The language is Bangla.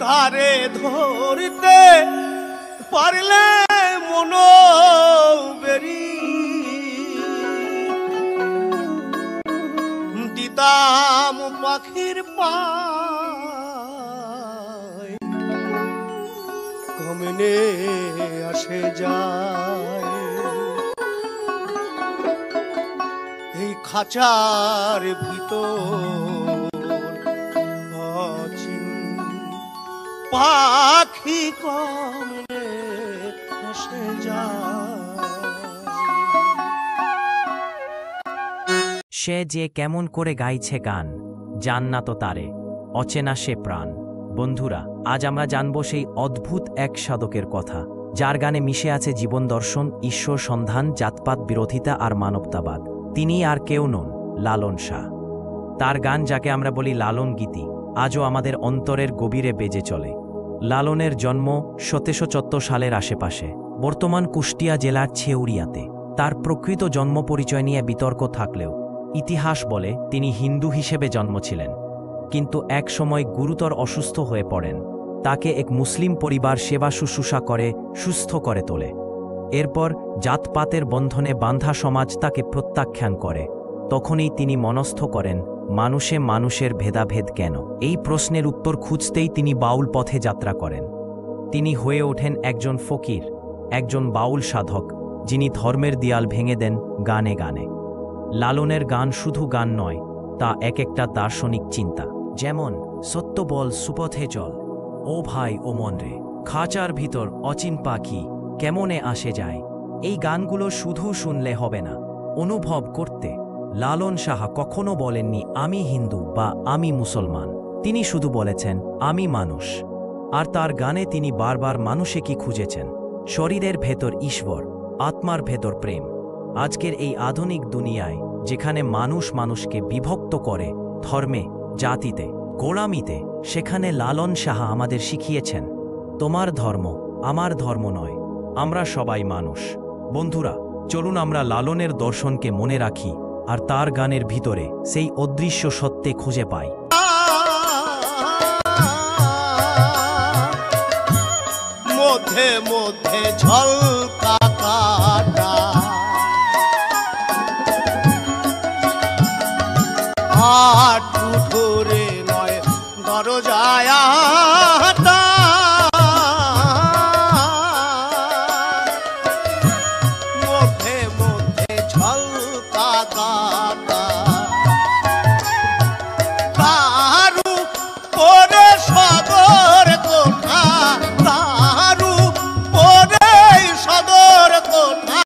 তারে ধরতে পারলে মন বেরি দিতাম পাখির পায় কমনে আসে যায় এই খাঁচার ভিতর অচিন পাখি কমনে আসে যায়। সে যে কেমন করে গাইছে গান, জান না তো তারে, অচেনা সে প্রাণ। বন্ধুরা, আজ আমরা জানব সেই অদ্ভুত এক সাধকের কথা, যার গানে মিশে আছে জীবন দর্শন, ঈশ্বর সন্ধান, জাতপাত বিরোধিতা আর মানবতাবাদ। তিনি আর কেউ নন, লালন শাহ। তার গান, যাকে আমরা বলি লালন গীতি, আজও আমাদের অন্তরের গভীরে বেজে চলে। লালনের জন্ম ১৭৭৪ সালের আশেপাশে, বর্তমান কুষ্টিয়া জেলার ছেউরিয়াতে। তার প্রকৃত জন্ম পরিচয় নিয়ে বিতর্ক থাকলেও ইতিহাস বলে তিনি হিন্দু হিসেবে জন্মছিলেন, কিন্তু এক সময় গুরুতর অসুস্থ হয়ে পড়েন। তাকে এক মুসলিম পরিবার সেবা শুশ্রূষা করে সুস্থ করে তোলে। এরপর জাতপাতের বন্ধনে বাঁধা সমাজ তাকে প্রত্যাখ্যান করে। তখনই তিনি মনস্থ করেন, মানুষে মানুষের ভেদাভেদ কেন? এই প্রশ্নের উত্তর খুঁজতেই তিনি বাউল পথে যাত্রা করেন। তিনি হয়ে ওঠেন একজন ফকির, একজন বাউল সাধক, যিনি ধর্মের দেয়াল ভেঙে দেন গানে গানে। লালনের গান শুধু গান নয়, তা এক একটা দার্শনিক চিন্তা। যেমন সত্য বল সুপথে চল, ও ভাই ও মন রে, খাঁচার ভিতর অচিন পাখি কেমনে আসে যায়। এই গানগুলো শুধু শুনলে হবে না, অনুভব করতে। লালন শাহ কখনো বলেননি আমি হিন্দু বা আমি মুসলমান, তিনি শুধু বলেছেন আমি মানুষ। আর তার গানে তিনি বারবার মানুষে কি খুঁজেছেন, শরীরের ভেতর ঈশ্বর, আত্মার ভেতর প্রেম। আজকের এই আধুনিক দুনিয়ায় যেখানে মানুষ মানুষকে বিভক্ত করে ধর্মে, জাতিতে, গোলামিতে, সেখানে লালন শাহ আমাদের শিখিয়েছেন তোমার ধর্ম আমার ধর্ম নয়, আমরা সবাই মানুষ। বন্ধুরা, চলুন আমরা লালনের দর্শনকে মনে রাখি আর তার গানের ভিতরে সেই অদৃশ্য সত্যে খুঁজে পাই। মধ্যে মধ্যে ঝল